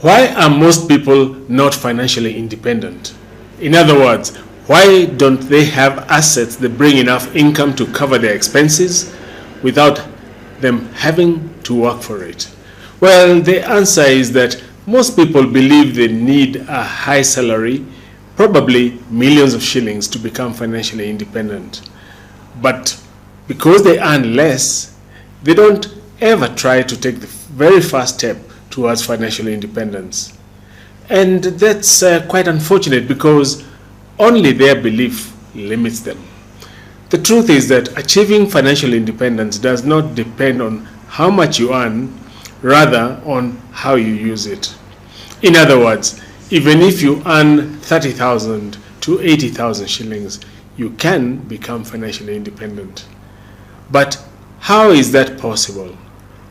Why are most people not financially independent? In other words, why don't they have assets that bring enough income to cover their expenses without them having to work for it? Well, the answer is that most people believe they need a high salary, probably millions of shillings, to become financially independent. But because they earn less, they don't ever try to take the very first step towards financial independence. And that's quite unfortunate because only their belief limits them. The truth is that achieving financial independence does not depend on how much you earn, rather on how you use it. In other words, even if you earn 30,000 to 80,000 shillings, you can become financially independent. But how is that possible?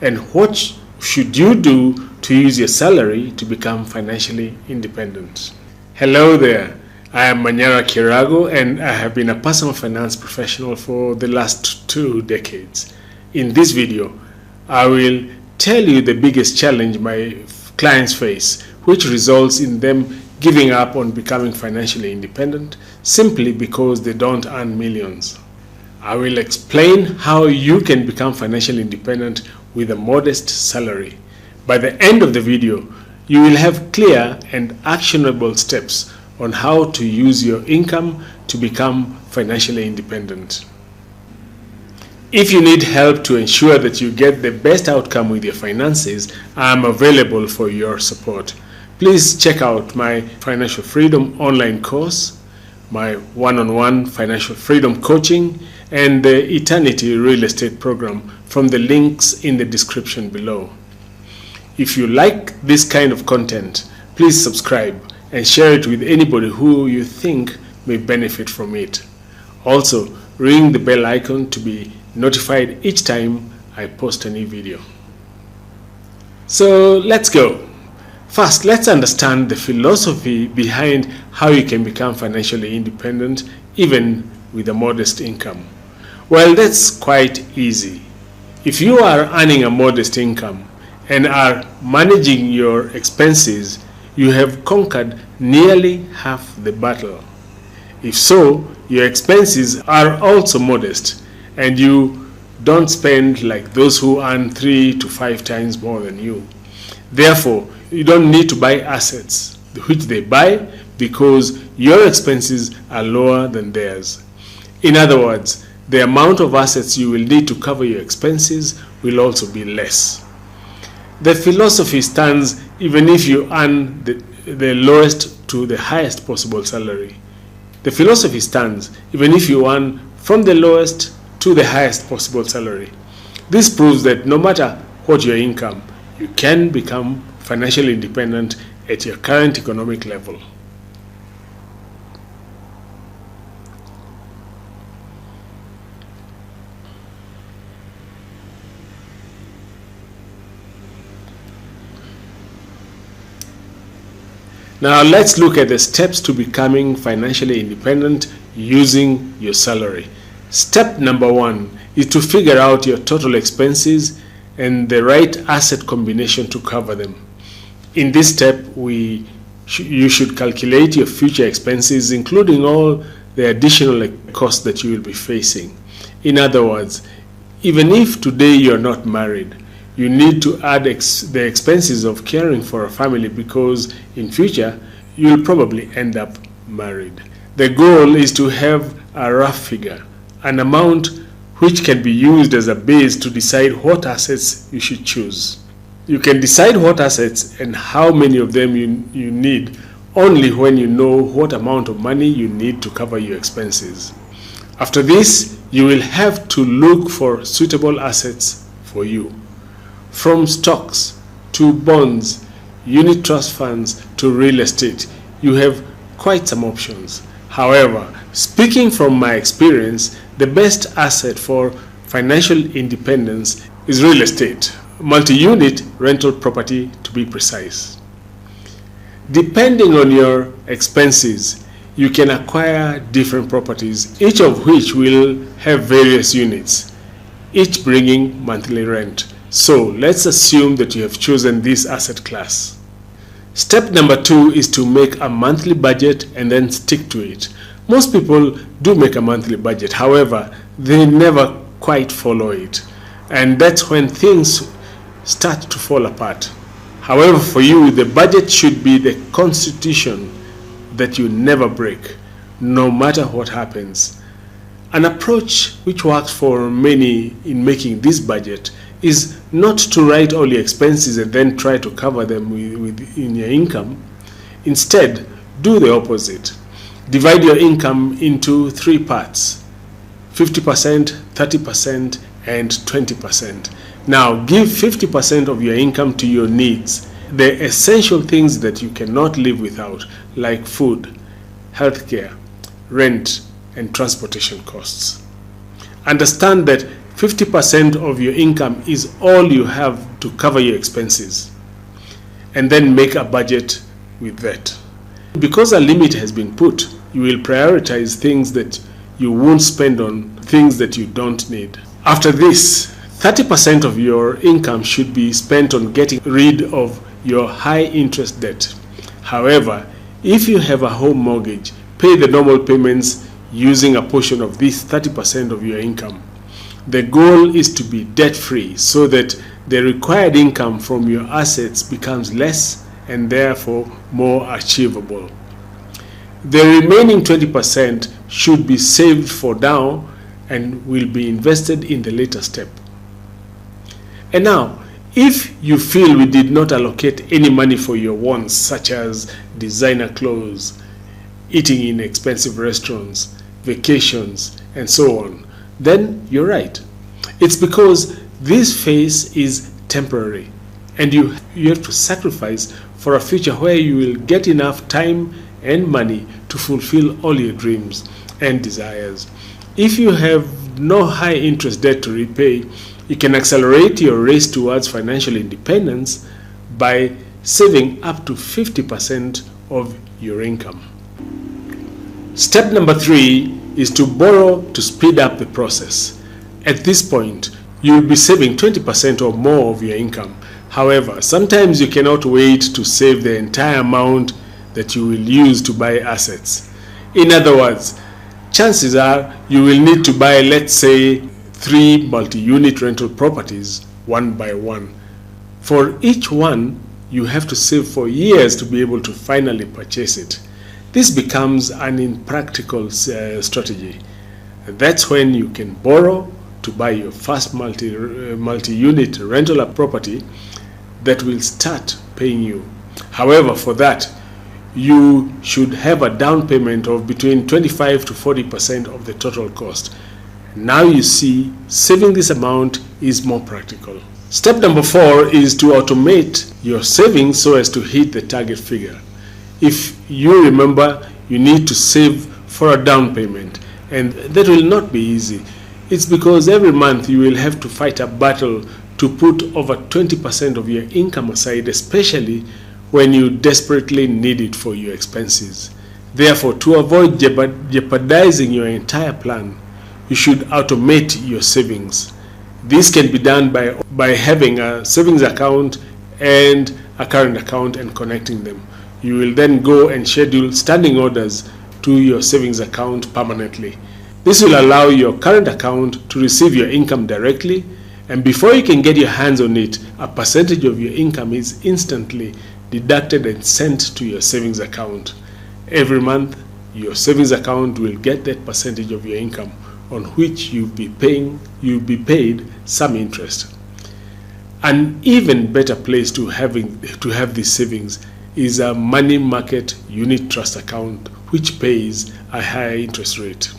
And what should you do to use your salary to become financially independent? Hello there, I am Manyara Kirago and I have been a personal finance professional for the last 2 decades. In this video, I will tell you the biggest challenge my clients face, which results in them giving up on becoming financially independent simply because they don't earn millions. I will explain how you can become financially independent with a modest salary. By the end of the video, you will have clear and actionable steps on how to use your income to become financially independent. If you need help to ensure that you get the best outcome with your finances, I am available for your support. Please check out my Financial Freedom online course, my one-on-one financial freedom coaching, and the Eternity Real Estate program from the links in the description below. If you like this kind of content, please subscribe and share it with anybody who you think may benefit from it. Also, ring the bell icon to be notified each time I post a new video. So let's go. First, let's understand the philosophy behind how you can become financially independent even with a modest income. Well, that's quite easy. If you are earning a modest income and are managing your expenses, you have conquered nearly half the battle. If so, your expenses are also modest and you don't spend like those who earn 3 to 5 times more than you. Therefore, you don't need to buy assets, which they buy because your expenses are lower than theirs. In other words, the amount of assets you will need to cover your expenses will also be less. The philosophy stands even if you earn the lowest to the highest possible salary. The philosophy stands even if you earn from the lowest to the highest possible salary. This proves that no matter what your income, you can become financially independent at your current economic level. Now let's look at the steps to becoming financially independent using your salary. Step number 1 is to figure out your total expenses and the right asset combination to cover them. In this step, you should calculate your future expenses, including all the additional costs that you will be facing. In other words, even if today you're not married, you need to add the expenses of caring for a family because in future you'll probably end up married. The goal is to have a rough figure, an amount which can be used as a base to decide what assets you should choose. You can decide what assets and how many of them you need only when you know what amount of money you need to cover your expenses. After this, you will have to look for suitable assets for you. From stocks to bonds, unit trust funds to real estate, you have quite some options. However, speaking from my experience, the best asset for financial independence is real estate, multi-unit rental property to be precise. Depending on your expenses, you can acquire different properties, each of which will have various units, each bringing monthly rent. So let's assume that you have chosen this asset class. Step number 2 is to make a monthly budget and then stick to it. Most people do make a monthly budget, however, they never quite follow it. And that's when things start to fall apart. However, for you, the budget should be the constitution that you never break, no matter what happens. An approach which works for many in making this budget is not to write all your expenses and then try to cover them in your income. Instead, do the opposite. Divide your income into 3 parts: 50%, 30%, and 20%. Now, give 50% of your income to your needs, the essential things that you cannot live without, like food, healthcare, rent, and transportation costs. Understand that 50% of your income is all you have to cover your expenses, and then make a budget with that. Because a limit has been put, you will prioritize things that you won't spend on things that you don't need. After this, 30% of your income should be spent on getting rid of your high interest debt. However, if you have a home mortgage, pay the normal payments using a portion of this 30% of your income. The goal is to be debt-free so that the required income from your assets becomes less and therefore more achievable. The remaining 20% should be saved for now and will be invested in the later step. And now, if you feel we did not allocate any money for your wants, such as designer clothes, eating in expensive restaurants, vacations, and so on, then you're right. It's because this phase is temporary, and you have to sacrifice for a future where you will get enough time and money to fulfill all your dreams and desires. If you have no high interest debt to repay, you can accelerate your race towards financial independence by saving up to 50% of your income. Step number 3 is to borrow to speed up the process. At this point, you will be saving 20% or more of your income. However, sometimes you cannot wait to save the entire amount that you will use to buy assets. In other words, chances are you will need to buy, let's say, 3 multi-unit rental properties one by one. For each one, you have to save for years to be able to finally purchase it. This becomes an impractical strategy. That's when you can borrow to buy your first multi-unit rental property that will start paying you. However, for that, you should have a down payment of between 25 to 40% of the total cost. Now you see, saving this amount is more practical. Step number 4 is to automate your savings so as to hit the target figure. If you remember, you need to save for a down payment, and that will not be easy. It's because every month you will have to fight a battle to put over 20% of your income aside, especially when you desperately need it for your expenses. Therefore, to avoid jeopardizing your entire plan, you should automate your savings. This can be done by having a savings account and a current account and connecting them. You will then go and schedule standing orders to your savings account permanently. This will allow your current account to receive your income directly, and before you can get your hands on it, a percentage of your income is instantly deducted and sent to your savings account. Every month, your savings account will get that percentage of your income, on which you'll be paid some interest. An even better place to have these savings is a money market unit trust account, which pays a higher interest rate.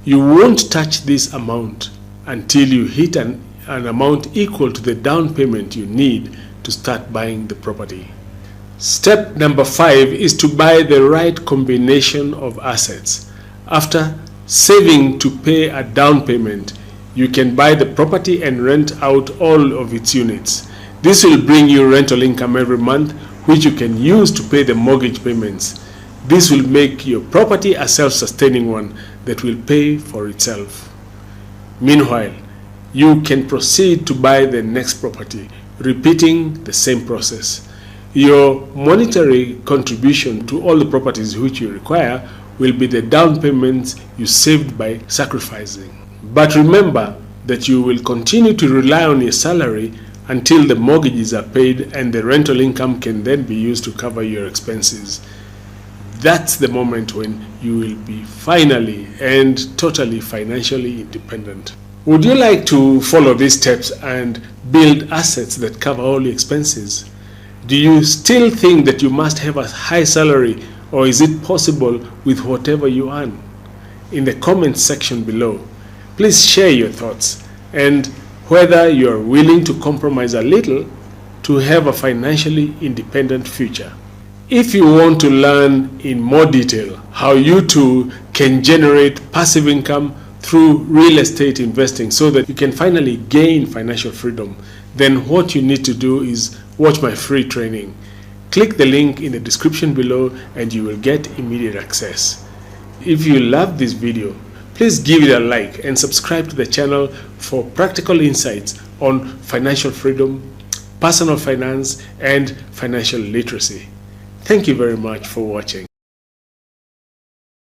You won't touch this amount until you hit an amount equal to the down payment you need to start buying the property. Step number 5 is to buy the right combination of assets. After saving to pay a down payment, you can buy the property and rent out all of its units. This will bring you rental income every month, which you can use to pay the mortgage payments. This will make your property a self-sustaining one that will pay for itself. Meanwhile, you can proceed to buy the next property, repeating the same process. Your monetary contribution to all the properties which you require will be the down payments you saved by sacrificing. But remember that you will continue to rely on your salary until the mortgages are paid, and the rental income can then be used to cover your expenses. That's the moment when you will be finally and totally financially independent. Would you like to follow these steps and build assets that cover all your expenses? Do you still think that you must have a high salary, or is it possible with whatever you earn? In the comments section below, please share your thoughts and whether you are willing to compromise a little to have a financially independent future. If you want to learn in more detail how you too can generate passive income through real estate investing so that you can finally gain financial freedom, then what you need to do is watch my free training. Click the link in the description below and you will get immediate access. If you love this video, please give it a like and subscribe to the channel for practical insights on financial freedom, personal finance, and financial literacy. Thank you very much for watching.